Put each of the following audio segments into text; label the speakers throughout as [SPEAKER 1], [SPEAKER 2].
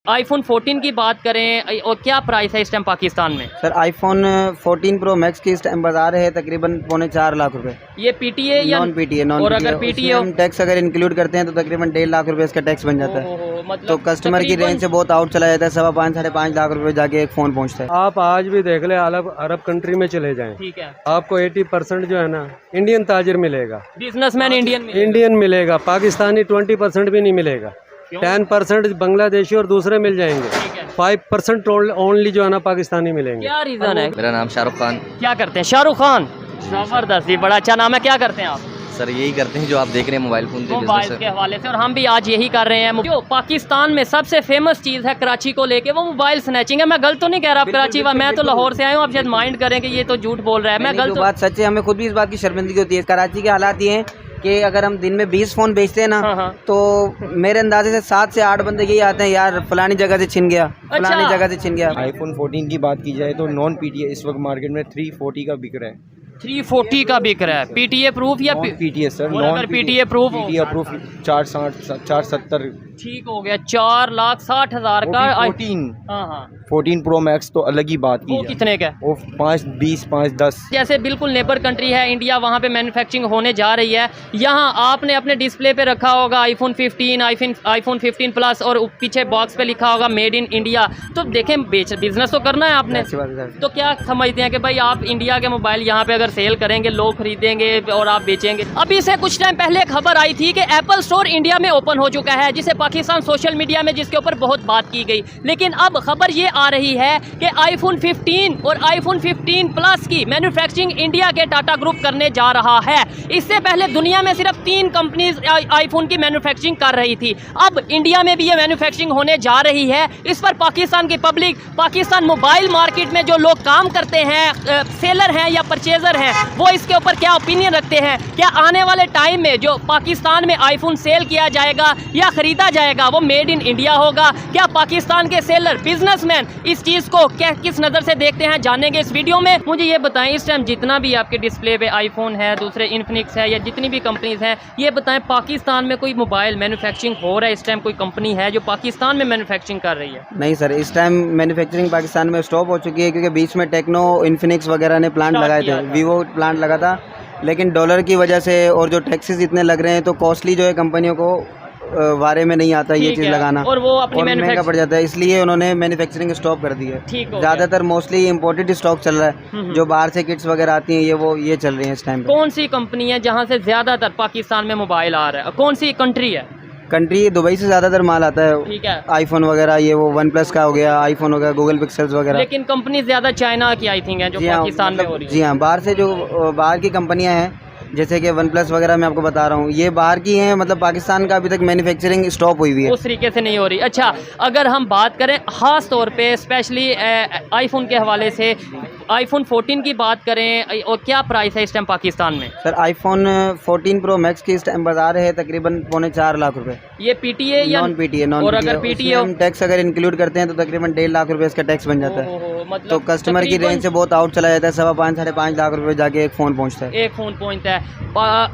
[SPEAKER 1] IPhone 14 की बात करें और क्या प्राइस है इस टाइम पाकिस्तान में?
[SPEAKER 2] सर आईफोन 14 प्रो मैक्स की इस टाइम बाजार है तकरीबन 3.25 लाख रुपए।
[SPEAKER 1] ये पीटीए या
[SPEAKER 2] नॉन पीटीए? नॉन
[SPEAKER 1] और
[SPEAKER 2] पीटीए।
[SPEAKER 1] अगर पीटीए हो
[SPEAKER 2] हम टैक्स अगर इंक्लूड करते हैं तो तकरीबन 1.5 लाख रुपए इसका टैक्स बन जाता है।
[SPEAKER 1] मतलब
[SPEAKER 2] तो कस्टमर की रेंज से बहुत आउट चला जाता है। 5.5 साढ़े 5 लाख रुपए जाके एक फ़ोन पहुंचता है।
[SPEAKER 3] आप आज भी देख ले अरब कंट्री में चले जाएं,
[SPEAKER 1] ठीक है,
[SPEAKER 3] आपको 80% जो है ना इंडियन ताजिर मिलेगा,
[SPEAKER 1] बिजनेसमैन
[SPEAKER 3] इंडियन मिलेगा, पाकिस्तानी 20% भी नहीं मिलेगा। 10% बांग्लादेशी और दूसरे मिल जाएंगे, 5% ओनली जो है ना पाकिस्तानी मिलेंगे।
[SPEAKER 1] क्या रीजन है?
[SPEAKER 4] मेरा नाम शाहरुख खान।
[SPEAKER 1] क्या करते हैं? शाहरुख खान, जबरदस्त, ये बड़ा अच्छा नाम है। क्या करते हैं आप?
[SPEAKER 4] सर यही करते हैं जो आप देख रहे हैं, मोबाइल फ़ोन के
[SPEAKER 1] मोबाइल
[SPEAKER 4] बिजनेस
[SPEAKER 1] के हवाले से, और हम भी आज यही कर रहे हैं। जो पाकिस्तान में सबसे फेमस चीज़ है कराची को लेके, वो मोबाइल स्नैचिंग है। मैं गलत तो नहीं कह रहा, आप कराची मैं तो लाहौर से आया हूँ, आप शायद माइंड करें कि ये तो झूठ बोल रहा है। मैं गलत
[SPEAKER 2] बात सच है, हमें खुद भी इस बात की शर्मिंदगी होती है। कराची के हालात ये हैं कि अगर हम दिन में 20 फ़ोन बेचते हैं ना, तो मेरे अंदाजे से 7 से 8 बंदे यही आते हैं, यार फलानी जगह से छिन गया, फलानी जगह से छिन गया।
[SPEAKER 5] आईफोन 14 की बात की जाए तो नॉन पीटीए इस वक्त मार्केट में 340 का बिक रहा है।
[SPEAKER 1] 340 का बिक रहा है। पीटीए प्रूफ या
[SPEAKER 5] PTA sir?
[SPEAKER 1] Non PTA proof?
[SPEAKER 5] PTA proof 470
[SPEAKER 1] ठीक हो गया, 4,60,000 का 14
[SPEAKER 5] प्रो मैक्स तो अलग ही बात की
[SPEAKER 1] वो कितने का?
[SPEAKER 5] वो 520 510।
[SPEAKER 1] जैसे बिल्कुल नेबर कंट्री है इंडिया, वहाँ पे मैन्युफैक्चरिंग होने जा रही है। यहाँ आपने अपने डिस्प्ले पे रखा होगा आईफोन 15, आईफोन 15 प्लस, और पीछे बॉक्स पे लिखा होगा मेड इन इंडिया। तो देखें, बिजनेस तो करना है आपने, तो क्या समझते हैं कि भाई आप इंडिया के मोबाइल यहाँ पे अगर सेल करेंगे, लोग खरीदेंगे और आप बेचेंगे। अभी से कुछ टाइम पहले खबर आई थी कि एप्पल स्टोर इंडिया में ओपन हो चुका है, जिसे पाकिस्तान सोशल मीडिया में जिसके ऊपर बहुत बात की गई। लेकिन अब खबर ये आ रही है कि आईफोन 15 और आईफोन 15 प्लस की मैन्युफैक्चरिंग इंडिया के टाटा ग्रुप करने जा रहा है। इससे पहले दुनिया में सिर्फ 3 कंपनीज आईफोन की मैन्युफैक्चरिंग कर रही थी। अब इंडिया में भी ये मैन्युफैक्चरिंग होने जा रही है। इस पर पाकिस्तान की पब्लिक, पाकिस्तान मोबाइल मार्केट में जो लोग काम करते हैं, सेलर हैं या परचेजर हैं, वो इसके ऊपर क्या ओपिनियन रखते हैं? क्या आने वाले टाइम में जो पाकिस्तान में आईफोन सेल किया जाएगा या खरीदा जाएगा वो मेड इन इंडिया होगा? क्या पाकिस्तान के सेलर, बिजनेसमैन इस चीज़ को किस नज़र से देखते हैं, जानेंगे इस वीडियो में। मुझे ये बताएं, इस टाइम जितना भी आपके डिस्प्ले पे आईफोन है, दूसरे इन्फिनिक्स है या जितनी भी कंपनीज हैं, ये बताएं पाकिस्तान में कोई मोबाइल मैन्युफैक्चरिंग हो रहा है? इस टाइम कोई कंपनी है जो पाकिस्तान में मैन्युफैक्चरिंग कर रही है?
[SPEAKER 2] नहीं सर, इस टाइम मैन्युफैक्चरिंग पाकिस्तान में स्टॉप हो चुकी है, क्योंकि बीच में टेक्नो, इन्फिनिक्स वगैरह ने प्लांट लगाए थे, वीवो प्लांट लगा था, लेकिन डॉलर की वजह से और जो टैक्सेस इतने लग रहे हैं, तो कॉस्टली जो है कंपनियों को वारे में नहीं आता ये चीज़ लगाना,
[SPEAKER 1] और वो अपनी
[SPEAKER 2] महंगा पड़ जाता है, इसलिए उन्होंने मैन्युफैक्चरिंग स्टॉप कर दी है। ज़्यादातर मोस्टली इम्पोर्टेड स्टॉक चल रहा है, जो बाहर से किट्स वगैरह आती हैं ये चल रही हैं इस टाइम पे।
[SPEAKER 1] कौन सी कंपनी है जहाँ से ज़्यादातर पाकिस्तान में मोबाइल आ रहा है? कौन सी कंट्री है?
[SPEAKER 2] कंट्री दुबई से ज़्यादातर माल आता है।
[SPEAKER 1] ठीक है,
[SPEAKER 2] आईफोन वगैरह, ये वो वन प्लस का हो गया, आईफोन हो गया, गूगल पिक्सल्स वगैरह।
[SPEAKER 1] लेकिन कंपनी ज़्यादा चाइना की आई थिंक है जो पाकिस्तान में हो रही है।
[SPEAKER 2] जी हाँ, बाहर से जो बाहर की कंपनियाँ हैं, जैसे कि वन प्लस वगैरह मैं आपको बता रहा हूँ, ये बाहर की हैं। मतलब पाकिस्तान का अभी तक मैन्युफैक्चरिंग स्टॉप हुई है,
[SPEAKER 1] उस तरीके से नहीं हो रही। अच्छा, अगर हम बात करें ख़ास तौर पे स्पेशली आईफोन के हवाले से, आईफोन 14 की बात करें और क्या प्राइस है इस टाइम पाकिस्तान में?
[SPEAKER 2] सर आईफोन 14 प्रो मैक्स की इस टाइम बाजार है तकरीबन 3.25 लाख रुपए।
[SPEAKER 1] ये पीटीए या
[SPEAKER 2] नॉन पीटीए?
[SPEAKER 1] और अगर पीटीए
[SPEAKER 2] हम टैक्स अगर इंक्लूड करते हैं तो तकरीबन 1.5 लाख रुपए इसका टैक्स बन जाता है।
[SPEAKER 1] मतलब
[SPEAKER 2] तो कस्टमर की रेंज से बहुत आउट चला जाता है। 5.5 साढ़े 5 लाख रुपए जाके एक फ़ोन पहुंचता है।
[SPEAKER 1] एक फ़ोन पहुंचता है।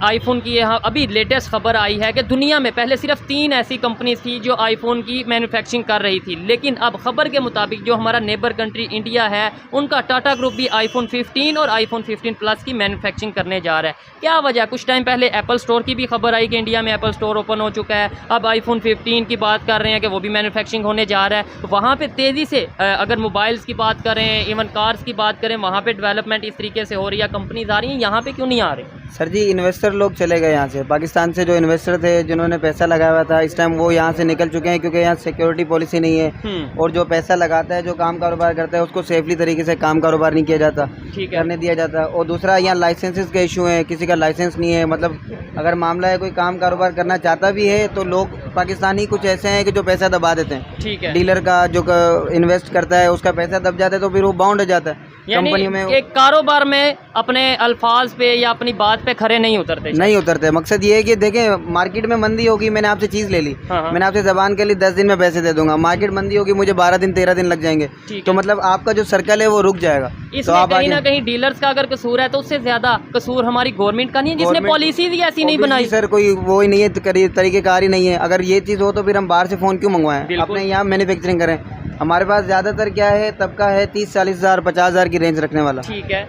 [SPEAKER 1] आईफोन की यहाँ अभी लेटेस्ट खबर आई है कि दुनिया में पहले सिर्फ 3 ऐसी कंपनीज थी जो आईफोन की मैन्युफैक्चरिंग कर रही थी, लेकिन अब खबर के मुताबिक जो हमारा नेबर कंट्री इंडिया है, उनका टाटा ग्रुप भी आईफोन 15 और आईफोन 15 प्लस की मैन्युफैक्चरिंग करने जा रहा है। क्या वजह? कुछ टाइम पहले एप्पल स्टोर की भी खबर आई कि इंडिया में एप्पल स्टोर ओपन हो चुका है। अब आईफोन 15 की बात कर रहे हैं कि वो भी मैन्युफैक्चरिंग होने जा रहा है। वहाँ पे तेज़ी से अगर मोबाइल्स की बात करें, इवन कार्स की बात करें, वहाँ पे डेवलपमेंट इस तरीके से हो रही है, कंपनीज आ रही हैं, यहाँ पे क्यों नहीं आ रही?
[SPEAKER 2] सर जी, इन्वेस्टर लोग चले गए यहाँ से। पाकिस्तान से जो इन्वेस्टर थे, जिन्होंने पैसा लगाया हुआ था, इस टाइम वो यहाँ से निकल चुके हैं, क्योंकि यहाँ सिक्योरिटी पॉलिसी नहीं है। और जो पैसा लगाता है, जो काम कारोबार करता है, उसको सेफली तरीके से काम कारोबार नहीं किया जाता, करने दिया जाता है। और दूसरा, यहाँ लाइसेंसेस का इशू है, किसी का लाइसेंस नहीं है। मतलब अगर मामला है कोई काम कारोबार करना चाहता भी है, तो लोग पाकिस्तानी कुछ ऐसे हैं कि जो पैसा दबा देते हैं।
[SPEAKER 1] ठीक है,
[SPEAKER 2] डीलर का जो इन्वेस्ट करता है उसका पैसा दब जाता है, तो फिर वो बाउंड हो जाता है।
[SPEAKER 1] यानी
[SPEAKER 2] कंपनियों में
[SPEAKER 1] एक कारोबार में अपने अल्फाज पे या अपनी बात पे खरे नहीं उतरते।
[SPEAKER 2] नहीं उतरते। मकसद ये है कि देखें, मार्केट में मंदी होगी, मैंने आपसे चीज़ ले ली,
[SPEAKER 1] हाँ।
[SPEAKER 2] मैंने आपसे ज़बान के लिए 10 दिन में पैसे दे दूंगा, मार्केट मंदी होगी, मुझे 12 दिन 13 दिन लग जाएंगे,
[SPEAKER 1] ठीक
[SPEAKER 2] तो
[SPEAKER 1] है।
[SPEAKER 2] मतलब आपका जो सर्कल है वो रुक जाएगा। तो
[SPEAKER 1] इसमें
[SPEAKER 2] आप
[SPEAKER 1] कहीं ना
[SPEAKER 2] आगे
[SPEAKER 1] कहीं डीलर्स का अगर कसूर है तो उससे ज्यादा कसूर हमारी गवर्नमेंट का नहीं है, जिसने
[SPEAKER 2] Government-
[SPEAKER 1] पॉलिसी ही ऐसी नहीं बनाई।
[SPEAKER 2] सर कोई वो ही नहीं है, तरीकेकार ही नहीं है। अगर ये चीज़ हो तो फिर हम बाहर से फ़ोन क्यों मंगवाएं,
[SPEAKER 1] बिल्कुल।
[SPEAKER 2] अपने यहाँ मैन्युफैक्चरिंग करें। हमारे पास ज़्यादातर क्या है, तबका है 30-40 हज़ार 50 हज़ार की रेंज रखने वाला।
[SPEAKER 1] ठीक है।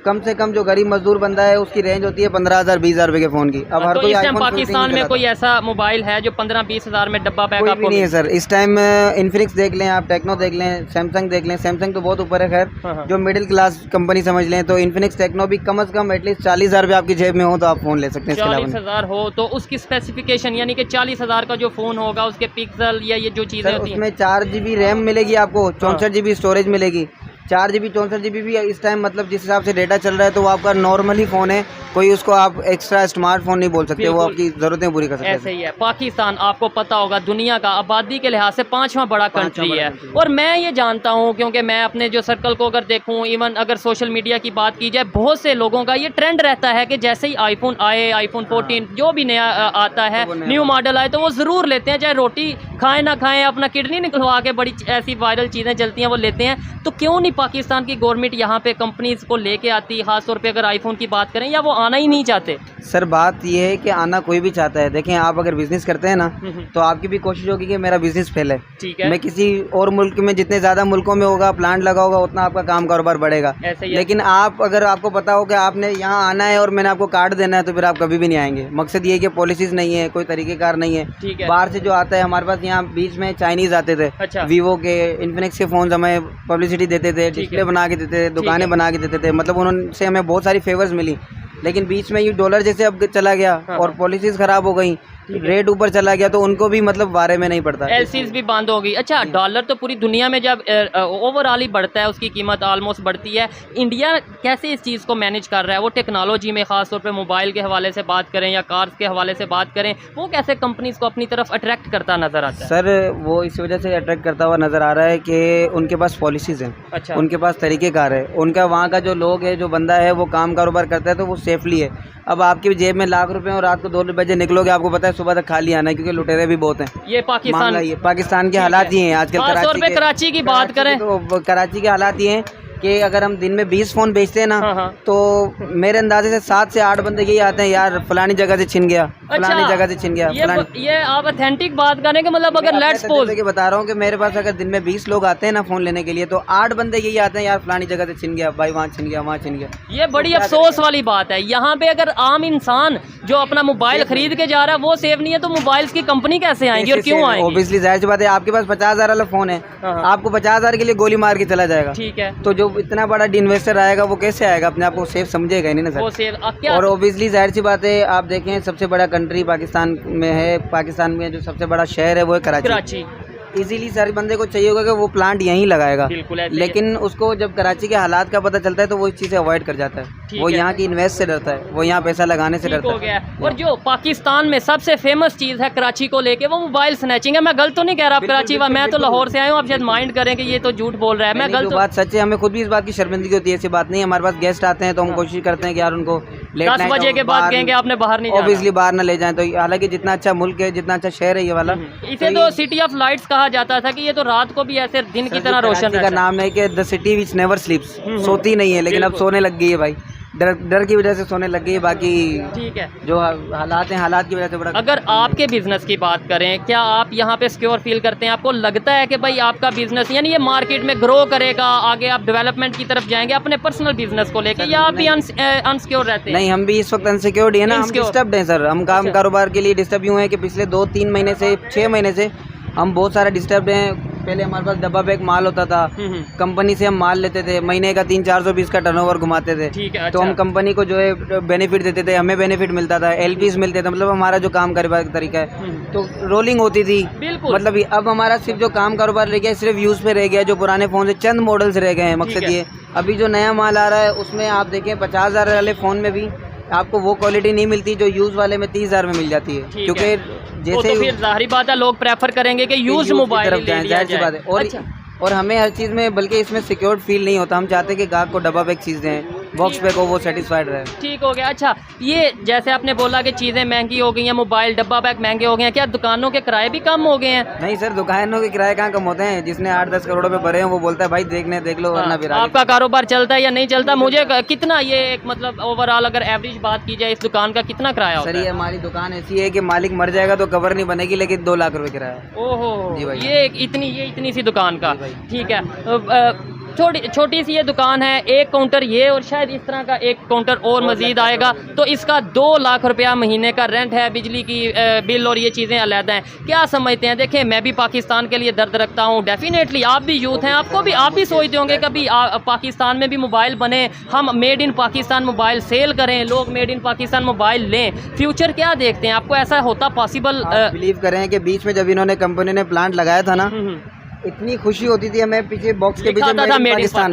[SPEAKER 2] कम से कम जो गरीब मजदूर बंदा है उसकी रेंज होती है 15,000 20,000 रुपए के फ़ोन की। अब हर
[SPEAKER 1] तो
[SPEAKER 2] कोई
[SPEAKER 1] इस टाइम
[SPEAKER 2] iPhone 14
[SPEAKER 1] पाकिस्तान में
[SPEAKER 2] चलाता
[SPEAKER 1] कोई ऐसा मोबाइल है जो 15-20 हज़ार में डब्बा पैक
[SPEAKER 2] कोई
[SPEAKER 1] आपको
[SPEAKER 2] भी नहीं है
[SPEAKER 1] मिले?
[SPEAKER 2] सर। इस टाइम इन्फिनिक्स देख लें आप, टेक्नो देख लें, सैमसंग देख लें। सैमसंग तो बहुत ऊपर है
[SPEAKER 1] हाँ,
[SPEAKER 2] खैर,
[SPEAKER 1] हाँ।
[SPEAKER 2] जो मिडिल क्लास कंपनी समझ लें, तो इन्फिनिक्स टेक्नो भी कम से कम एटलीस्ट 40,000 रुपये आपकी जेब में हो तो आप फ़ोन ले सकते हैं। इसके
[SPEAKER 1] 40
[SPEAKER 2] अलावा
[SPEAKER 1] हज़ार हो तो उसकी स्पेसिफिकेशन यानी कि 40 हज़ार का जो फ़ोन होगा उसके पिक्सल या ये जो चीज़ें
[SPEAKER 2] सर
[SPEAKER 1] होती हैं।
[SPEAKER 2] उसमें 4 GB रैम मिलेगी आपको, 64 GB स्टोरेज मिलेगी। 4 GB 64 GB भी इस टाइम मतलब जिस हिसाब से डेटा चल रहा है तो वो आपका नॉर्मल ही फ़ोन है, कोई उसको आप एक्स्ट्रा स्मार्टफोन नहीं बोल सकते, वो
[SPEAKER 1] बिल्कुल।
[SPEAKER 2] आपकी ज़रूरतें पूरी कर सकते
[SPEAKER 1] ऐसे
[SPEAKER 2] हैं।
[SPEAKER 1] ही है। पाकिस्तान आपको पता होगा दुनिया का आबादी के लिहाज से 5वां बड़ा कंट्री
[SPEAKER 2] बड़ा
[SPEAKER 1] है,
[SPEAKER 2] country है।
[SPEAKER 1] और मैं ये जानता हूँ क्योंकि मैं अपने जो सर्कल को अगर देखूँ, इवन अगर सोशल मीडिया की बात की जाए, बहुत से लोगों का ये ट्रेंड रहता है कि जैसे ही आईफोन आए, आईफोन 14 जो भी नया आता है,
[SPEAKER 2] तो वो नया
[SPEAKER 1] न्यू मॉडल आए तो वो ज़रूर लेते हैं, चाहे रोटी खाएं ना खाएं, अपना किडनी निकलवा के बड़ी ऐसी वायरल चीज़ें चलती हैं वो लेते हैं। तो क्यों नहीं पाकिस्तान की गवर्नमेंट यहाँ पे कंपनीज़ को लेके आती, खासतौर पे अगर आईफोन की बात करें, या वो आना ही नहीं चाहते?
[SPEAKER 2] सर बात ये है कि आना कोई भी चाहता है। देखें, आप अगर बिज़नेस करते हैं ना तो आपकी भी कोशिश होगी कि मेरा बिज़नेस फैले।
[SPEAKER 1] ठीक है।
[SPEAKER 2] मैं किसी और मुल्क में, जितने ज़्यादा मुल्कों में होगा प्लांट लगा होगा उतना आपका काम कारोबार बढ़ेगा।
[SPEAKER 1] ऐसे ही है।
[SPEAKER 2] लेकिन आप अगर आपको पता हो कि आपने यहाँ आना है और मैंने आपको कार्ड देना है तो फिर आप कभी भी नहीं आएंगे। मकसद ये है कि पॉलिसीज़ नहीं है, कोई तरीक़ेकार नहीं है।
[SPEAKER 1] ठीक है।
[SPEAKER 2] बाहर से जो आता है, हमारे पास यहाँ बीच में चाइनीज़ आते थे,
[SPEAKER 1] अच्छा।
[SPEAKER 2] वीवो के, इन्फिनिक्स के फ़ोन हमें पब्लिसिटी देते थे, डिस्प्ले बना के देते थे, दुकानें बना के देते थे, मतलब उनसे हमें बहुत सारी फेवर्स मिली। लेकिन बीच में ये डॉलर जैसे अब चला गया और पॉलिसीज़ ख़राब हो गई, रेट ऊपर चला गया, तो उनको भी मतलब बारे में नहीं पड़ता।
[SPEAKER 1] एलसीज भी बंद होगी। अच्छा, डॉलर तो पूरी दुनिया में जब ओवरऑल ही बढ़ता है, उसकी कीमत ऑलमोस्ट बढ़ती है, इंडिया कैसे इस चीज़ को मैनेज कर रहा है? वो टेक्नोलॉजी में, ख़ास तौर पे मोबाइल के हवाले से बात करें या कार्स के हवाले से बात करें, वो कैसे कंपनीज़ को अपनी तरफ अट्रैक्ट करता नज़र आता है?
[SPEAKER 2] सर वो इस वजह से अट्रैक्ट करता हुआ नज़र आ रहा है कि उनके पास पॉलिसीज़ हैं,
[SPEAKER 1] अच्छा।
[SPEAKER 2] उनके पास तरीक़ेकार है, उनका वहाँ का जो लोग है, जो बंदा है, वो काम कारोबार करता है तो वो सेफली है। अब आपकी जेब में लाख रुपए और रात को 2 बजे निकलोगे, आपको पता है सुबह तक खाली आना है, क्योंकि लुटेरे भी बहुत हैं।
[SPEAKER 1] ये
[SPEAKER 2] पाकिस्तान के हालात ही हैं आजकल।
[SPEAKER 1] खासतौर पे कराची की बात करें
[SPEAKER 2] तो कराची के हालात ये हैं कि अगर हम दिन में 20 फ़ोन बेचते हैं ना,
[SPEAKER 1] हाँ।
[SPEAKER 2] तो मेरे अंदाजे से 7 से 8 बंदे यही आते हैं, यार फलानी जगह से छिन गया, फलानी जगह से छिन गया।
[SPEAKER 1] ये आप ऑथेंटिक बात करें कि मतलब अगर लेट्स सपोज
[SPEAKER 2] के बता रहा हूँ कि मेरे पास अगर दिन में 20 लोग आते हैं ना फ़ोन लेने के लिए, तो 8 बंदे यही आते हैं, यार फलानी जगह से छिन गया भाई, वहाँ छिन गया, वहाँ छिन गया।
[SPEAKER 1] ये बड़ी अफसोस वाली बात है। यहाँ पे अगर आम इंसान जो अपना मोबाइल खरीद के जा रहा है वो सेफ नहीं है, तो मोबाइल्स की कंपनी कैसे आएंगी और क्यों आएंगी?
[SPEAKER 2] ऑब्वियसली जाहिर सी बात है, आपके पास 50,000 वाला फ़ोन है, आपको 50,000 के लिए गोली मार के चला जाएगा।
[SPEAKER 1] ठीक है।
[SPEAKER 2] तो जो इतना बड़ा इन्वेस्टर आएगा वो कैसे आएगा? अपने आप को सेफ समझेगा ही नहीं ना सर।
[SPEAKER 1] वो सेफ क्या?
[SPEAKER 2] और ऑब्वियसली जाहिर सी बात है, आप देखें सबसे बड़ा कंट्री पाकिस्तान में है, पाकिस्तान में जो सबसे बड़ा शहर है वो है कराची। इजीली सारे बंदे को चाहिए होगा कि वो प्लांट यहीं लगाएगा,
[SPEAKER 1] बिल्कुल ऐसे
[SPEAKER 2] लेकिन उसको जब कराची के हालात का पता चलता है तो वो इस चीज़ से अवॉइड कर जाता है। वो यहाँ की इन्वेस्ट से डरता है, वो यहाँ पैसा लगाने से डरता
[SPEAKER 1] हो गया। और जो पाकिस्तान में सबसे फेमस चीज़ है कराची को लेके, वो मोबाइल स्नैचिंग है। मैं गलत तो नहीं कह रहा, आप कराची वा, मैं तो लाहौर से आया हूँ, आप शायद माइंड करें कि ये तो झूठ बोल रहा है, मैं गलत।
[SPEAKER 2] बात सच है, हमें खुद भी इस बात की शर्मिंदगी होती है, ऐसी बात नहीं है। हमारे पास गेस्ट आते हैं तो हम कोशिश करते हैं कि यार उनको
[SPEAKER 1] 10 बजे के बाद कहेंगे आपने बाहर नहीं जाना,
[SPEAKER 2] ऑब्वियसली बाहर ना ले जाएं। तो हालांकि जितना अच्छा मुल्क है, जितना अच्छा शहर है ये वाला,
[SPEAKER 1] इसे तो सिटी ऑफ लाइट्स कहा जाता था कि ये तो रात को भी ऐसे दिन की तरह रोशन
[SPEAKER 2] का नाम है कि द सिटी विच नेवर स्लीप्स, सोती नहीं है, लेकिन अब सोने लग गई है भाई, डर की वजह से सोने लग गई है। बाकी
[SPEAKER 1] ठीक है,
[SPEAKER 2] जो हालात हैं, हालात की वजह से बड़ा।
[SPEAKER 1] अगर आपके बिजनेस की बात करें, क्या आप यहाँ पे सिक्योर फील करते हैं? आपको लगता है कि भाई आपका बिजनेस यानी ये मार्केट में ग्रो करेगा, आगे आप डेवलपमेंट की तरफ जाएंगे अपने पर्सनल बिजनेस को लेकर, या आप भी अनसिक्योर रहते हैं?
[SPEAKER 2] नहीं, हम भी इस वक्त अनसिक्योर्ड है ना, हम डिस्टर्ब्ड हैं सर। हम काम कारोबार के लिए डिस्टर्ब यूँ हैं कि पिछले 2-3 महीने से, 6 महीने से हम बहुत सारा डिस्टर्ब हैं। पहले हमारे पास डब्बा पैक माल होता था, कंपनी से हम माल लेते थे, महीने का 300-420 का टर्नओवर घुमाते थे।
[SPEAKER 1] ठीक है,
[SPEAKER 2] तो हम कंपनी को जो है बेनिफिट देते थे, हमें बेनिफिट मिलता था, एलपीस मिलते थे, मतलब हमारा जो काम कारोबार का तरीका है तो रोलिंग होती थी। मतलब अब हमारा सिर्फ जो काम कारोबार रह गया सिर्फ यूज़ पे रह गया, जो पुराने फ़ोन से चंद मॉडल्स रह गए हैं। मकसद ये अभी जो नया माल आ रहा है उसमें आप देखें 50,000 वाले फ़ोन में भी आपको वो क्वालिटी नहीं मिलती जो यूज़ वाले में 30,000 में मिल जाती है, क्योंकि जैसे
[SPEAKER 1] तो फिर जाहिर बात है लोग प्रेफर करेंगे कि यूज मोबाइल ले लिया जाए।
[SPEAKER 2] बात है। और और हमें हर चीज़ में, बल्कि इसमें सिक्योर्ड फील नहीं होता। हम चाहते हैं कि ग्राहक को डब्बा पैक चीज़ दें, बॉक्स पैक हो, वो सेटिस्फाइड रहे।
[SPEAKER 1] ठीक हो गया। अच्छा, ये जैसे आपने बोला कि चीज़ें महंगी हो गई हैं, मोबाइल डब्बा पैक महंगे हो गए हैं, क्या दुकानों के किराए भी कम हो गए हैं?
[SPEAKER 2] नहीं सर, दुकानों के किराए कहाँ कम होते हैं। जिसने 8-10 करोड़ रुपए भरे हैं वो बोलता है भाई देख लो, वरना फिर
[SPEAKER 1] आपका कारोबार चलता है या नहीं चलता? मुझे कितना ये एक मतलब ओवरऑल अगर एवरेज बात की जाए इस दुकान का कितना किराया होता
[SPEAKER 2] सर,
[SPEAKER 1] है?
[SPEAKER 2] ये हमारी दुकान ऐसी है कि मालिक मर जाएगा तो कवर नहीं बनेगी, लेकिन 2 लाख रुपए किराया है।
[SPEAKER 1] ओहो,
[SPEAKER 2] जी भाई।
[SPEAKER 1] ये इतनी सी दुकान का।
[SPEAKER 2] जी भाई।
[SPEAKER 1] ठीक है। छोटी सी ये दुकान है, एक काउंटर ये और शायद इस तरह का एक काउंटर और मजीद आएगा, तो इसका 2 लाख रुपया महीने का रेंट है, बिजली की बिल और ये चीज़ें अलग हैं। क्या समझते हैं? देखें, मैं भी पाकिस्तान के लिए दर्द रखता हूँ, डेफिनेटली आप भी यूथ हैं, आप भी सोचते होंगे कभी पाकिस्तान में भी मोबाइल बने, हम made in Pakistan mobile sell करें, लोग मेड इन पाकिस्तान मोबाइल लें। फ्यूचर क्या देखते हैं? आपको ऐसा होता पॉसिबल?
[SPEAKER 2] बिलीव करें कि बीच में जब इन्होंने कंपनी ने प्लांट लगाया था ना, इतनी खुशी होती थी हमें, पीछे बॉक्स के पीछे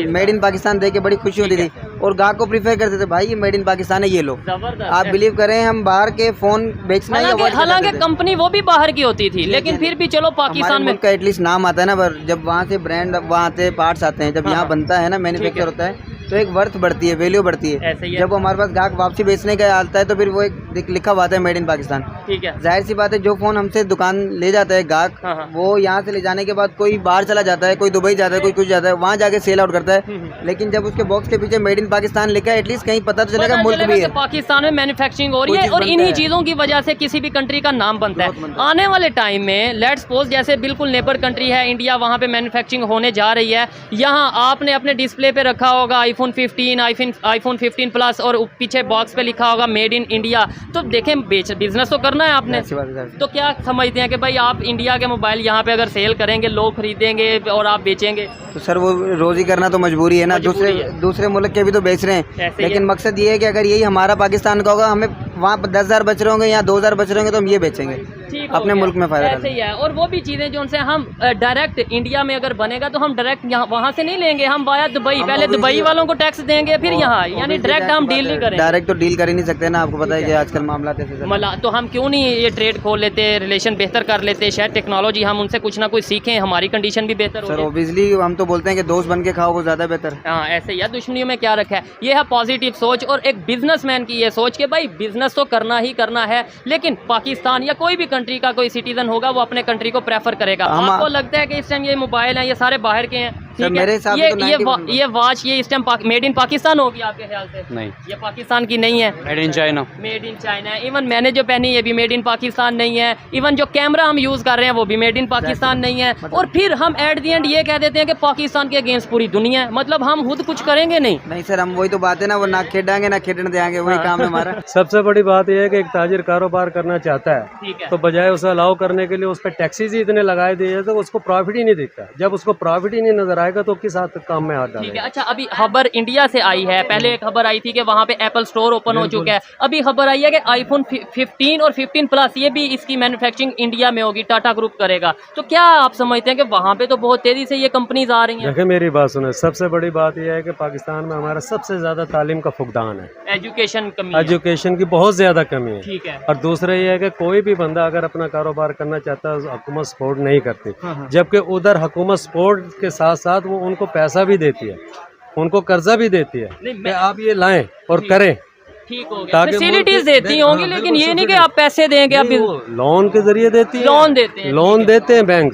[SPEAKER 2] मेड इन पाकिस्तान देख के बड़ी खुशी होती थी, और ग्राहक को प्रीफर करते थे भाई ये मेड इन पाकिस्तान है, ये लो। आप बिलीव करें, हम बाहर के फोन बेचना ही अवॉइड करते थे।
[SPEAKER 1] हालांकि कंपनी वो भी बाहर की होती थी, लेकिन फिर भी चलो पाकिस्तान में
[SPEAKER 2] का एटलीस्ट नाम आता है ना, पर जब वहाँ से ब्रांड वहाँ आते पार्ट्स आते हैं, जब यहाँ बनता है ना, मैन्युफैक्चर होता है, तो एक वर्थ बढ़ती है, वैल्यू बढ़ती है। जब हमारे पास ग्राहक वापसी बेचने का आता है तो फिर वो एक लिखा हुआ आता है मेड इन पाकिस्तान।
[SPEAKER 1] ठीक है,
[SPEAKER 2] जाहिर सी बात है, जो फोन हमसे दुकान ले जाता है ग्राहक, वो यहाँ से ले जाने के बाद कोई बाहर चला जाता है, कोई दुबई जाता है, कोई कुछ जाता है, वहाँ जाके सेल आउट करता है। लेकिन जब उसके बॉक्स के पीछे मेड इन पाकिस्तान लिखा है, एटलीस्ट कहीं पता तो चलेगा मुल्क भी है,
[SPEAKER 1] पाकिस्तान में मैन्युफैक्चरिंग हो रही है, और इन्हीं चीज़ों की वजह से किसी भी कंट्री का नाम बनता है। आने वाले टाइम में लेट्स सपोज जैसे बिल्कुल नेबर कंट्री है इंडिया, वहाँ पे मैन्युफैक्चरिंग होने जा रही है, यहाँ आपने अपने डिस्प्ले पे रखा होगा आईफोन 15, आईफोन 15 प्लस, और पीछे बॉक्स पे लिखा होगा मेड इन इंडिया। तो देखें, बिजनेस तो करना है आपने, तो क्या समझते हैं कि भाई आप इंडिया के मोबाइल यहाँ पे अगर सेल करेंगे, लोग खरीदेंगे और आप बेचेंगे?
[SPEAKER 2] तो सर वो रोजी करना तो मजबूरी है ना, दूसरे मुल्क के भी तो बेच रहे हैं, लेकिन मकसद ये है कि अगर यही हमारा पाकिस्तान का होगा, हमें वहाँ 10,000 बच रहे होंगे, यहाँ 2,000 बच रहे होंगे, तो हम ये बेचेंगे, अपने मुल्क में फायदा
[SPEAKER 1] ऐसे ही है। और वो भी चीज़ें जो उनसे हम डायरेक्ट इंडिया में अगर बनेगा तो हम डायरेक्ट यहाँ वहाँ से नहीं लेंगे, हम वाया दुबई, पहले दुबई वालों को टैक्स देंगे, फिर यहाँ, यानी डायरेक्ट हम डील नहीं करेंगे।
[SPEAKER 2] डायरेक्ट तो डील कर ही नहीं सकते ना, आपको पता है कि आजकल मामला कैसे।
[SPEAKER 1] तो हम क्यों नहीं ये ट्रेड खोल लेते, रिलेशन बेहतर कर लेते, शायद टेक्नोलॉजी हम उनसे कुछ ना कुछ सीखें, हमारी कंडीशन भी बेहतर हो।
[SPEAKER 2] सर ऑब्वियसली हम तो बोलते हैं कि दोस्त बन के खाओ, वो ज़्यादा बेहतर।
[SPEAKER 1] हाँ, ऐसे ही है, दुश्मनियों में क्या रखा है। ये है पॉजिटिव सोच, और एक बिजनेसमैन की ये सोच कि भाई बिजनेस तो करना ही करना है, लेकिन पाकिस्तान या कोई भी कंट्री का कोई सिटीजन होगा वो अपने कंट्री को प्रेफर करेगा। आपको लगता है कि इस टाइम ये मोबाइल है ये सारे बाहर के हैं?
[SPEAKER 2] मेरे हिसाब से
[SPEAKER 1] ये वॉच ये इस टाइम मेड इन पाकिस्तान होगी आपके ख्याल से?
[SPEAKER 6] नहीं,
[SPEAKER 1] ये पाकिस्तान की नहीं है,
[SPEAKER 6] made in China.
[SPEAKER 1] Made in China है। इवन मैंने जो पहनी ये भी मेड इन पाकिस्तान नहीं है। इवन जो कैमरा हम यूज़ कर रहे हैं वो भी मेड इन पाकिस्तान नहीं है। और फिर हम एट दी एंड ये कह देते हैं कि पाकिस्तान के अगेंस्ट पूरी दुनिया है, मतलब हम खुद कुछ करेंगे नहीं
[SPEAKER 2] सर, हम वही तो बात है ना, वो ना खेडांगे ना खेडने देंगे, वही काम है हमारा।
[SPEAKER 3] सबसे बड़ी बात यह है कि एक ताजिर कारोबार करना चाहता है, तो बजाय उसे अलाउ करने के लिए उस पर टैक्सीज ही इतने लगाए दिए जाते, तो उसको प्रॉफिट ही नहीं दिखता। जब उसको प्रॉफिट ही नहीं नजर आएगा तो किस हाथ काम में हाथ डालेगा।
[SPEAKER 1] अच्छा, अभी खबर इंडिया से आई है, पहले एक खबर आई थी कि वहाँ पे एप्पल स्टोर ओपन हो चुका है, अभी खबर आई है कि आईफोन 15 और 15 प्लस ये भी इसकी मैन्युफैक्चरिंग इंडिया में होगी, टाटा ग्रुप करेगा। तो क्या आप समझते हैं कि वहाँ पे तो बहुत तेजी से ये कंपनीज आ रही हैं?
[SPEAKER 3] देखिए मेरी बात सुने, सबसे बड़ी बात यह है कि पाकिस्तान में हमारा सबसे ज्यादा तालीम का फुकदान है, एजुकेशन की बहुत ज्यादा कमी है।
[SPEAKER 1] ठीक है।
[SPEAKER 3] और दूसरा ये है कि कोई भी बंदा अगर अपना कारोबार करना चाहता है हुकूमत सपोर्ट नहीं करती, जबकि उधर हुकूमत सपोर्ट के साथ साथ वो उनको पैसा भी देती है, उनको कर्जा भी देती है कि आप ये लाएं और करें।
[SPEAKER 1] ठीक हो गया, फैसिलिटीज देती होंगी, लेकिन ये नहीं कि आप पैसे देंगे, आप
[SPEAKER 3] लोन के जरिए देती है,
[SPEAKER 1] लोन देते हैं
[SPEAKER 3] बैंक,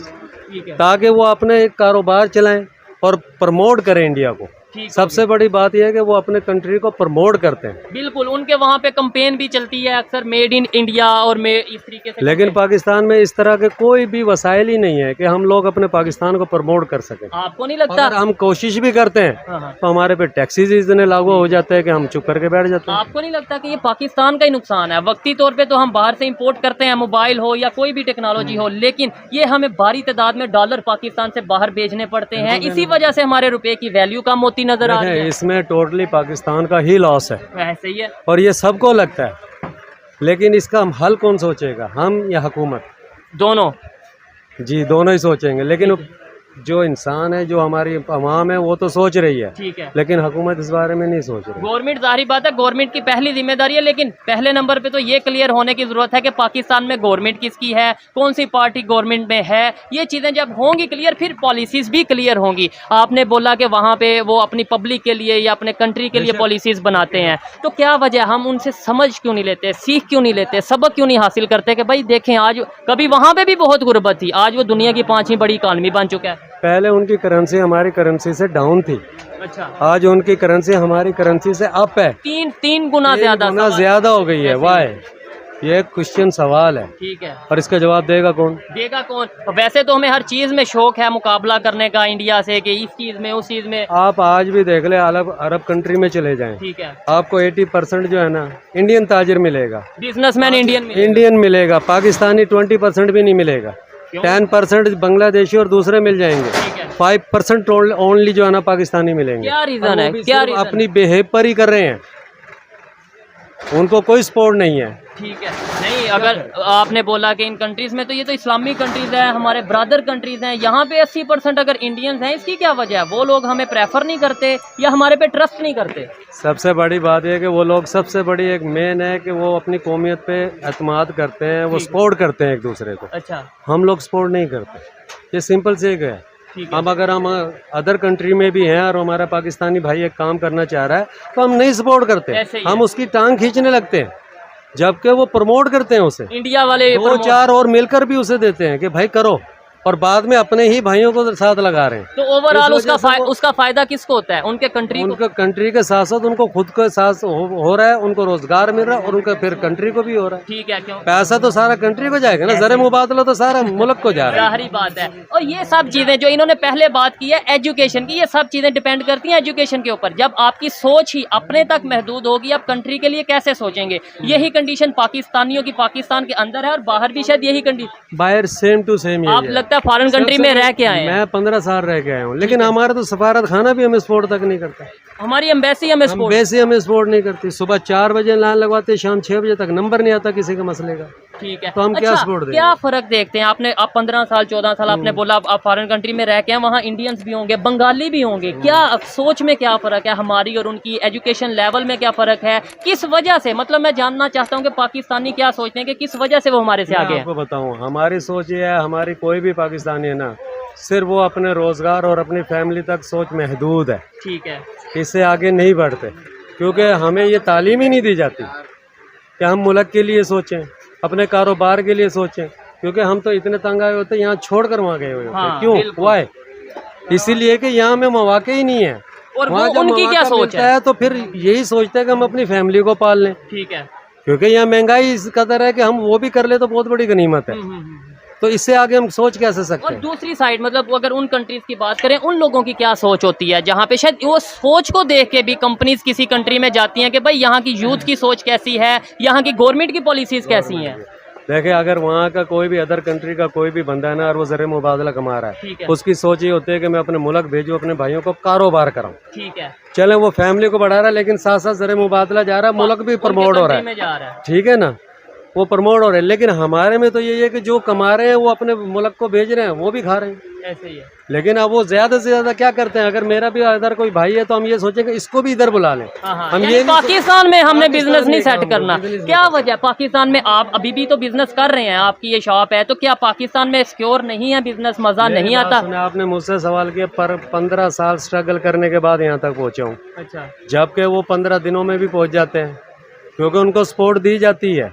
[SPEAKER 3] ताकि वो अपने एक कारोबार चलाएं और प्रमोट करें इंडिया को। सबसे बड़ी बात यह है कि वो अपने कंट्री को प्रमोट करते हैं।
[SPEAKER 1] बिल्कुल, उनके वहाँ पे कैंपेन भी चलती है अक्सर मेड इन इंडिया और इस तरीके से।
[SPEAKER 3] लेकिन पाकिस्तान में इस तरह के कोई भी वसाइल ही नहीं है कि हम लोग अपने पाकिस्तान को प्रमोट कर सकें।
[SPEAKER 1] आपको नहीं लगता?
[SPEAKER 3] अगर हम कोशिश भी करते हैं तो हमारे पे टैक्सीज इतने लागू हो जाते हैं कि हम चुप करके बैठ जाते हैं।
[SPEAKER 1] आपको नहीं लगता कि ये पाकिस्तान का ही नुकसान है? वक्ती तौर पे तो हम बाहर से इंपोर्ट करते हैं, मोबाइल हो या कोई भी टेक्नोलॉजी हो, लेकिन ये हमें भारी तादाद में डॉलर पाकिस्तान से बाहर भेजने पड़ते हैं, इसी वजह से हमारे रुपए की वैल्यू कम होती नजर आ रही है।
[SPEAKER 3] इसमें टोटली पाकिस्तान का ही लॉस है,
[SPEAKER 1] ऐसे ही है,
[SPEAKER 3] और ये सबको लगता है। लेकिन इसका हम हल कौन सोचेगा, हम या हुकूमत?
[SPEAKER 1] दोनों।
[SPEAKER 3] जी, दोनों ही सोचेंगे, लेकिन जो इंसान है, जो हमारी अवाम है, वो तो सोच रही है,
[SPEAKER 1] ठीक है।
[SPEAKER 3] लेकिन हुकूमत इस बारे में नहीं सोच रही।
[SPEAKER 1] गवर्नमेंट, जाहिर बात है गवर्नमेंट की पहली जिम्मेदारी है, लेकिन पहले नंबर पे तो ये क्लियर होने की जरूरत है कि पाकिस्तान में गवर्नमेंट किसकी है, कौन सी पार्टी गवर्नमेंट में है। ये चीज़ें जब होंगी क्लियर, फिर पॉलिसीज़ भी क्लियर होंगी। आपने बोला कि वहाँ पे वो अपनी पब्लिक के लिए या अपने कंट्री के लिए पॉलिसीज़ बनाते हैं, तो क्या वजह, हम उनसे समझ क्यों नहीं लेते, सीख क्यों नहीं लेते, सबक क्यों नहीं हासिल करते कि भाई देखें आज कभी वहाँ पे भी बहुत गुर्बत थी, आज वो दुनिया की 5वीं बड़ी इकानमी बन चुका है।
[SPEAKER 3] पहले उनकी करेंसी हमारी करेंसी से डाउन थी,
[SPEAKER 1] अच्छा,
[SPEAKER 3] आज उनकी करेंसी हमारी करेंसी से अप है,
[SPEAKER 1] तीन गुना ज्यादा
[SPEAKER 3] ज्यादा हो गई है। वाह, ये क्वेश्चन सवाल है,
[SPEAKER 1] ठीक है,
[SPEAKER 3] और इसका जवाब देगा कौन?
[SPEAKER 1] वैसे तो हमें हर चीज में शौक है मुकाबला करने का इंडिया से, कि इस चीज में उस चीज में।
[SPEAKER 3] आप आज भी देख ले, अरब कंट्री में चले जाएं,
[SPEAKER 1] ठीक है,
[SPEAKER 3] आपको 80% जो है ना इंडियन ताजिर मिलेगा,
[SPEAKER 1] बिजनेसमैन
[SPEAKER 3] इंडियन मिलेगा, पाकिस्तानी 20% भी नहीं मिलेगा, 10% बांग्लादेशी और दूसरे मिल जाएंगे, 5% ओनली जो है ना पाकिस्तानी मिलेंगे।
[SPEAKER 1] क्या रीजन है? क्या रीजन?
[SPEAKER 3] अपनी बिहेव पर ही कर रहे हैं, उनको कोई सपोर्ट नहीं है।
[SPEAKER 1] ठीक है, नहीं अगर आपने बोला कि इन कंट्रीज में, तो ये तो इस्लामिक कंट्रीज हैं, हमारे ब्रदर कंट्रीज हैं, यहाँ पे 80% अगर इंडियंस हैं, इसकी क्या वजह है? वो लोग हमें प्रेफर नहीं करते या हमारे पे ट्रस्ट नहीं करते? सबसे
[SPEAKER 3] बड़ी बात यह है कि वो लोग, सबसे बड़ी एक मेन है कि वो अपनी कौमियत पे एतमाद करते हैं, वो सपोर्ट करते हैं एक दूसरे को।
[SPEAKER 1] अच्छा,
[SPEAKER 3] हम लोग सपोर्ट नहीं करते, ये सिंपल से एक है। अब अगर हम अदर कंट्री में भी हैं और हमारा पाकिस्तानी भाई एक काम करना चाह रहा है तो हम नहीं सपोर्ट करते, हम उसकी टांग खींचने लगते हैं, जबकि वो प्रमोट करते हैं उसे।
[SPEAKER 1] इंडिया वाले
[SPEAKER 3] 2-4 और मिलकर भी उसे देते हैं कि भाई करो, और बाद में अपने ही भाइयों को साथ लगा रहे हैं।
[SPEAKER 1] तो ओवरऑल उसका फायदा किसको होता है? उनके कंट्री,
[SPEAKER 3] उनका कंट्री के साथ साथ उनको खुद के साथ हो रहा है, उनको रोजगार मिल रहा है, और उनका फिर कंट्री को भी हो रहा है।
[SPEAKER 1] ठीक है, क्यों?
[SPEAKER 3] पैसा तो सारा कंट्री को जाएगा ना, जरे मुबादला तो सारा मुल्क को जा रहा है।
[SPEAKER 1] जाहिर बात है। और ये सब चीजें जो इन्होंने पहले बात की है एजुकेशन की, ये सब चीजें डिपेंड करती हैं एजुकेशन के ऊपर। जब आपकी सोच ही अपने तक महदूद होगी, आप कंट्री के लिए कैसे सोचेंगे? यही कंडीशन पाकिस्तानियों की पाकिस्तान के अंदर है, और बाहर भी शायद यही कंडीशन।
[SPEAKER 3] बाहर सेम टू सेम।
[SPEAKER 1] आप लगता है फॉरेन कंट्री में रह के आए हैं?
[SPEAKER 3] मैं 15 साल रह के आया हूँ, लेकिन हमारा तो सफारत खाना भी हमें सपोर्ट तक नहीं करता।
[SPEAKER 1] हमारी एम्बेसी हमें
[SPEAKER 3] सपोर्ट नहीं करती। सुबह 4 बजे लाइन लगवाते, शाम 6 बजे तक नंबर नहीं आता किसी के मसले का।
[SPEAKER 1] ठीक है,
[SPEAKER 3] तो हम क्या सपोर्ट दें?
[SPEAKER 1] क्या फर्क देखते हैं? आप 15 साल 14 साल आपने बोला आप फॉरेन कंट्री में रह के हैं, वहाँ इंडियंस भी होंगे, बंगाली भी होंगे, क्या सोच में क्या फर्क है हमारी और उनकी? एजुकेशन लेवल में क्या फर्क है? किस वजह से? मतलब मैं जानना चाहता हूँ कि पाकिस्तानी क्या सोचते हैं कि किस वजह से वो हमारे से आगे हैं?
[SPEAKER 3] आपको बताऊँ, हमारी सोच ये है, हमारी कोई भी पाकिस्तानी है ना, सिर्फ वो अपने रोजगार और अपनी फैमिली तक सोच महदूद है।
[SPEAKER 1] ठीक है,
[SPEAKER 3] इससे आगे नहीं बढ़ते, क्योंकि हमें ये तालीम ही नहीं दी जाती कि हम मुल्क के लिए सोचें, अपने कारोबार के लिए सोचें, क्योंकि हम तो इतने तंग आए होते हैं, यहाँ छोड़कर वहाँ गए हुए होते हैं। क्यों? वाई? इसीलिए कि यहाँ में मौके ही नहीं है,
[SPEAKER 1] और वो उनकी क्या सोच है?
[SPEAKER 3] तो फिर यही सोचते हैं कि हम अपनी फैमिली को पाल लें।
[SPEAKER 1] ठीक है,
[SPEAKER 3] क्योंकि यहाँ महंगाई इस कदर है कि हम वो भी कर ले तो बहुत बड़ी गनीमत है। तो इससे आगे हम सोच कैसे सकते
[SPEAKER 1] और
[SPEAKER 3] हैं?
[SPEAKER 1] दूसरी साइड, मतलब अगर उन कंट्रीज की बात करें, उन लोगों की क्या सोच होती है जहाँ पे शायद वो सोच को देख के भी कंपनीज किसी कंट्री में जाती हैं कि भाई यहाँ की यूथ की सोच कैसी है, यहाँ की गवर्नमेंट की पॉलिसीज कैसी हैं?
[SPEAKER 3] देखिए, अगर वहाँ का कोई भी अदर कंट्री का कोई भी बंदा है ना, और वो ज़र मुबादला कमा रहा है, उसकी सोच ये होती है कि मैं अपने मुल्क भेजूँ, अपने भाइयों को कारोबार कराऊँ।
[SPEAKER 1] ठीक है,
[SPEAKER 3] चले वो फैमिली को बढ़ा रहा है, लेकिन साथ साथ ज़र मुबादला जा रहा है, मुल्क भी प्रमोट हो रहा है। ठीक है ना, वो प्रमोट हो रहे हैं। लेकिन हमारे में तो यही है कि जो कमा रहे हैं वो अपने मुल्क को भेज रहे हैं, वो भी खा रहे हैं, ऐसे ही है। लेकिन अब वो ज्यादा से ज्यादा क्या करते हैं, अगर मेरा भी इधर कोई भाई है तो हम ये सोचेंगे इसको भी इधर बुला लें। हम ये
[SPEAKER 1] पाकिस्तान में हमने बिजनेस नहीं सेट करना, क्या वजह? पाकिस्तान में आप अभी भी तो बिजनेस कर रहे हैं, आपकी ये शॉप है, तो क्या पाकिस्तान में सिक्योर नहीं है बिजनेस? मजा नहीं आता?
[SPEAKER 3] आपने मुझसे सवाल किया, पर 15 साल स्ट्रगल करने के बाद यहाँ तक पहुँचा हूँ।
[SPEAKER 1] अच्छा,
[SPEAKER 3] जबकि वो 15 दिनों में भी पहुँच जाते हैं, क्योंकि उनको सपोर्ट दी जाती है,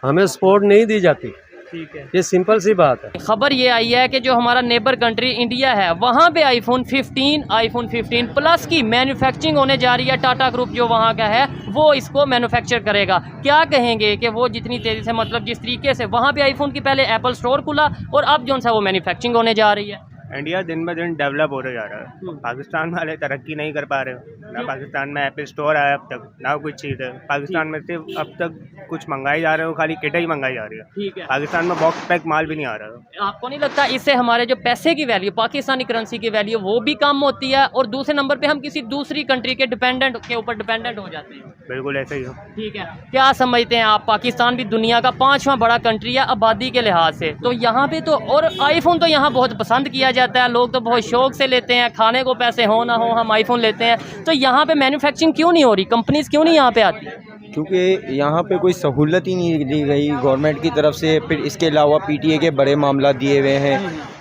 [SPEAKER 3] हमें सपोर्ट नहीं दी जाती।
[SPEAKER 1] ठीक है,
[SPEAKER 3] ये सिंपल सी बात है।
[SPEAKER 1] खबर ये आई है कि जो हमारा नेबर कंट्री इंडिया है, वहाँ पे आईफोन 15 प्लस की मैन्युफैक्चरिंग होने जा रही है। टाटा ग्रुप जो वहाँ का है वो इसको मैन्युफैक्चर करेगा। क्या कहेंगे कि वो जितनी तेज़ी से, मतलब जिस तरीके से वहाँ पे आईफोन की पहले एप्पल स्टोर खुला और अब जो सा वो मैन्युफैक्चरिंग होने जा रही है।
[SPEAKER 6] इंडिया दिन ब दिन डेवलप हो रहा जा रहा है। पाकिस्तान वाले तरक्की नहीं कर पा रहे, ना पाकिस्तान में एप्पल स्टोर आया अब तक, ना कुछ चीज़ है। पाकिस्तान में सिर्फ अब तक कुछ मंगाई जा रहे हो, खाली किटें ही मंगाई जा रही है।
[SPEAKER 1] ठीक है,
[SPEAKER 6] पाकिस्तान में बॉक्स पैक माल भी नहीं आ रहा।
[SPEAKER 1] आपको नहीं लगता इससे हमारे जो पैसे की वैल्यू, पाकिस्तानी करेंसी की वैल्यू, वो भी कम होती है, और दूसरे नंबर पे हम किसी दूसरी कंट्री के ऊपर डिपेंडेंट हो जाते हैं?
[SPEAKER 6] बिल्कुल ऐसे ही हो।
[SPEAKER 1] ठीक है, क्या समझते हैं आप? पाकिस्तान भी दुनिया का 5वां बड़ा कंट्री है आबादी के लिहाज से, तो यहाँ पे तो, और आईफोन तो यहाँ बहुत पसंद किया जाता है, लोग तो बहुत शौक से लेते हैं, खाने को पैसे हो ना हो हम आईफोन लेते हैं। तो यहाँ पे मैन्युफैक्चरिंग क्यों नहीं हो रही, कंपनीज क्यों नहीं यहाँ पे आती?
[SPEAKER 5] क्योंकि यहाँ पे कोई सहूलत ही नहीं दी गई गवर्नमेंट की तरफ से। फिर इसके अलावा पीटीए के बड़े मामला दिए हुए हैं।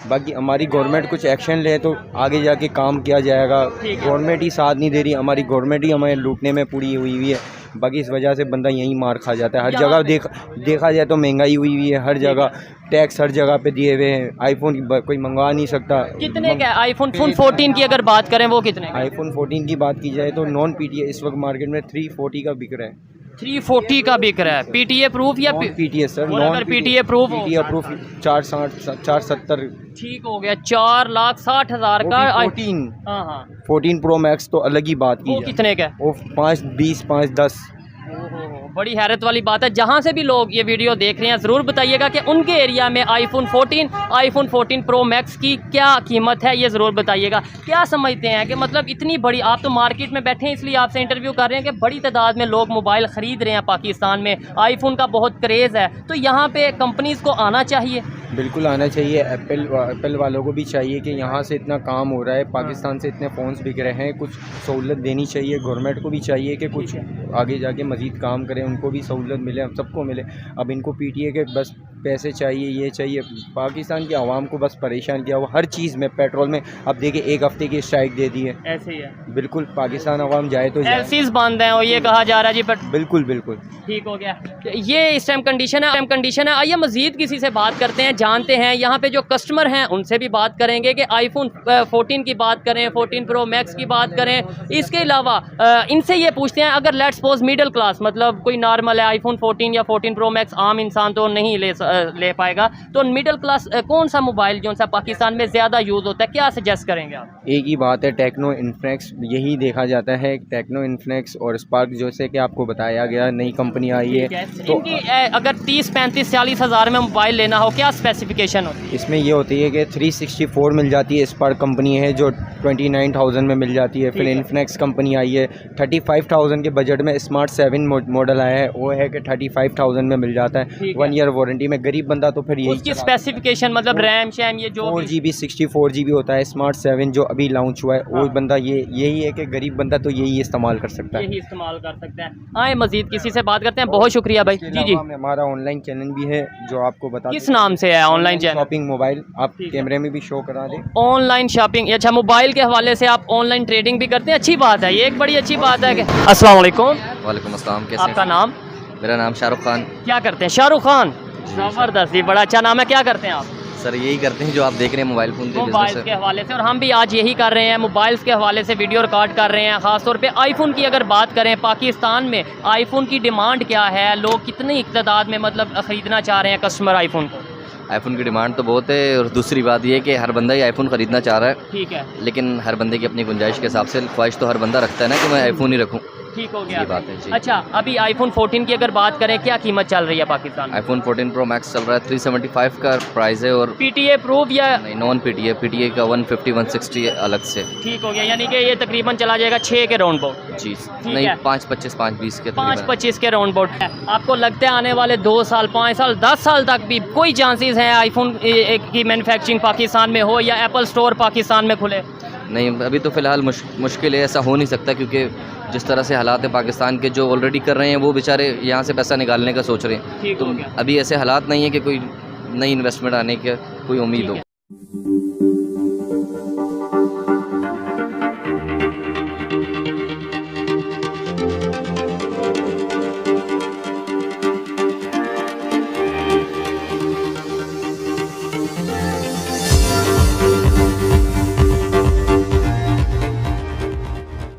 [SPEAKER 5] बाकी हमारी गवर्नमेंट कुछ एक्शन ले तो आगे जाके काम किया जाएगा। गवर्नमेंट ही साथ नहीं दे रही, हमारी गवर्नमेंट ही हमें लूटने में पूरी हुई है। बाकी इस वजह से बंदा यहीं मार खा जाता है। हर जगह देखा जाए तो महंगाई हुई है, हर जगह टैक्स हर जगह पे दिए हुए हैं। आईफोन कोई मंगवा नहीं सकता।
[SPEAKER 1] कितने का आईफोन 14 की अगर बात करें वो कितने का?
[SPEAKER 5] आईफोन 14 की बात की जाए तो नॉन पीटीए इस वक्त मार्केट में 340 का बिक रहा है।
[SPEAKER 1] 340 का बिक रहा है। पीटीए प्रूफ या
[SPEAKER 5] पीटीए सर?
[SPEAKER 1] और अगर पीटीए प्रूफ हो?
[SPEAKER 5] पीटीए प्रूफ 470
[SPEAKER 1] ठीक हो गया, 4,60,000 का
[SPEAKER 5] 14
[SPEAKER 1] हाँ हाँ
[SPEAKER 5] 14 प्रो मैक्स तो अलग ही बात की
[SPEAKER 1] वो
[SPEAKER 5] जाए।
[SPEAKER 1] कितने का है?
[SPEAKER 5] वो 520 510।
[SPEAKER 1] बड़ी हैरत वाली बात है। जहाँ से भी लोग ये वीडियो देख रहे हैं ज़रूर बताइएगा कि उनके एरिया में आईफोन 14 प्रो मैक्स की क्या कीमत है, ये ज़रूर बताइएगा। क्या समझते हैं कि मतलब इतनी बड़ी, आप तो मार्केट में बैठे हैं इसलिए आपसे इंटरव्यू कर रहे हैं कि बड़ी तादाद में लोग मोबाइल ख़रीद रहे हैं पाकिस्तान में, आईफोन का बहुत क्रेज़ है, तो यहाँ पे कंपनीज़ को आना चाहिए।
[SPEAKER 5] बिल्कुल आना चाहिए। एप्पल वालों को भी चाहिए कि यहाँ से इतना काम हो रहा है, पाकिस्तान से इतने फ़ोन्स बिक रहे हैं, कुछ सहूलत देनी चाहिए। गवर्नमेंट को भी चाहिए कि कुछ आगे जाके मज़ीद काम करें, उनको भी सहूलत मिले, हम सबको मिले। अब इनको पीटीए के बस पैसे चाहिए, ये चाहिए। पाकिस्तान की आवाम को बस परेशान किया हुआ हर चीज़ में, पेट्रोल में। अब देखिए 1 हफ्ते की स्ट्राइक दे दी है।
[SPEAKER 1] ऐसे ही है,
[SPEAKER 5] बिल्कुल पाकिस्तान आवाम जाए तो जाए।
[SPEAKER 1] एलसीज बंद हैं और ये कहा जा रहा है जी, बट
[SPEAKER 5] बिल्कुल बिल्कुल
[SPEAKER 1] ठीक हो गया। ये इस टाइम कंडीशन है। आइए मज़ीद किसी से बात करते हैं, जानते हैं यहाँ पे जो कस्टमर हैं उनसे भी बात करेंगे कि आईफोन 14 की बात करें, 14 प्रो मैक्स की बात करें, इसके अलावा इनसे ये पूछते हैं अगर लेट्स सपोज मिडिल क्लास, मतलब कोई नॉर्मल है, आईफोन 14 या 14 प्रो मैक्स आम इंसान तो नहीं ले पाएगा, तो मिडिल क्लास कौन सा मोबाइल जो सा पाकिस्तान में ज़्यादा यूज़ होता है, क्या सजेस्ट करेंगे आप?
[SPEAKER 5] एक ही बात है, टेक्नो इन्फिनिक्स यही देखा जाता है। टेक्नो इन्फिनिक्स और स्पार्क जैसे कि आपको बताया गया नई कंपनी आई है। तो
[SPEAKER 1] इनकी अगर 30, 35, 40 हज़ार में मोबाइल लेना हो क्या स्पेसिफिकेशन होती है?
[SPEAKER 5] इसमें ये होती है कि 364 मिल जाती है, स्पार्क कंपनी है जो 29,000 में मिल जाती है। फिर इन्फिनिक्स कंपनी आई है 35,000 के बजट में। स्मार्ट 7 मॉडल आया है, वो है कि 35,000 में मिल जाता है, 1 ईयर वारंटी में। गरीब बंदा तो फिर यही
[SPEAKER 1] उसकी स्पेसिफिकेशन मतलब रैम शैम ये जो
[SPEAKER 5] 4GB 64GB होता है। स्मार्ट 7 जो अभी लॉन्च हुआ है वो बंदा यही है कि गरीब बंदा तो यही इस्तेमाल कर सकता है,
[SPEAKER 1] यही इस्तेमाल कर सकते हैं। आए मजीद किसी से बात करते हैं। बहुत शुक्रिया भाई। जी जी,
[SPEAKER 5] हमारा ऑनलाइन चैनल भी है जो आपको बता
[SPEAKER 1] किस नाम से है ऑनलाइन चैनल?
[SPEAKER 5] Shopping mobile. आप कैमरे में भी शो करा दें।
[SPEAKER 1] ऑनलाइन शॉपिंग, अच्छा मोबाइल के हवाले से आप ऑनलाइन ट्रेडिंग भी करते हैं, अच्छी बात है, ये एक बड़ी अच्छी बात है। अस्सलाम वालेकुम।
[SPEAKER 4] वालेकुम अस्सलाम। कैसे
[SPEAKER 1] आपका
[SPEAKER 4] हैं?
[SPEAKER 1] नाम?
[SPEAKER 4] मेरा नाम शाहरुख खान।
[SPEAKER 1] क्या करते हैं? शाहरुख खान, ज़बरदस्त, ये बड़ा अच्छा नाम है। क्या करते हैं आप?
[SPEAKER 4] सर यही करते हैं जो आप देख रहे हैं, मोबाइल फ़ोन के
[SPEAKER 1] मोबाइल
[SPEAKER 4] बिजनेस
[SPEAKER 1] के
[SPEAKER 4] है।
[SPEAKER 1] हवाले से, और हम भी आज यही कर रहे हैं, मोबाइल्स के हवाले से वीडियो रिकॉर्ड कर रहे हैं। ख़ासतौर पे आईफोन की अगर बात करें, पाकिस्तान में आईफोन की डिमांड क्या है, लोग कितनी तादाद में मतलब ख़रीदना चाह रहे हैं कस्टमर आईफोन को?
[SPEAKER 4] आईफोन की डिमांड तो बहुत है, और दूसरी बात ये है कि हर बंदा ही आईफोन ख़रीदना चाह रहा है,
[SPEAKER 1] ठीक है,
[SPEAKER 4] लेकिन हर बंदे की अपनी गुंजाइश के हिसाब से ख्वाहिश तो हर बंदा रखता है ना कि मैं आईफोन ही रखूँ।
[SPEAKER 1] ठीक हो गया,
[SPEAKER 4] ये बात है जी।
[SPEAKER 1] अच्छा अभी आईफोन 14 की अगर बात करें, क्या कीमत चल रही है पाकिस्तान में?
[SPEAKER 4] आईफोन 14 प्रो मैक्स चल रहा है 375 का प्राइस है, और
[SPEAKER 1] पीटीए प्रूफ या
[SPEAKER 4] नहीं नॉन पीटीए, पीटीए का 150 160 अलग से।
[SPEAKER 1] ठीक हो गया, यानी कि ये तकरीबन चला जाएगा 6 के राउंड बोर्ड।
[SPEAKER 4] जी
[SPEAKER 1] ठीक
[SPEAKER 4] नहीं,
[SPEAKER 1] है।
[SPEAKER 4] 525 520 के
[SPEAKER 1] 5-25 के राउंड बोर्ड है। आपको लगता है आने वाले 2 साल 5 साल 10 साल तक भी कोई चांसेस हैं आईफोन की मैन्युफैक्चरिंग पाकिस्तान में हो, या एप्पल स्टोर पाकिस्तान में खुले?
[SPEAKER 4] नहीं, अभी तो फ़िलहाल मुश्किल है, ऐसा हो नहीं सकता, क्योंकि जिस तरह से हालात है पाकिस्तान के, जो ऑलरेडी कर रहे हैं वो बेचारे यहाँ से पैसा निकालने का सोच रहे हैं।
[SPEAKER 1] ठीक
[SPEAKER 4] तो
[SPEAKER 1] हो गया।
[SPEAKER 4] अभी ऐसे हालात नहीं है कि कोई नई इन्वेस्टमेंट आने की कोई उम्मीद हो।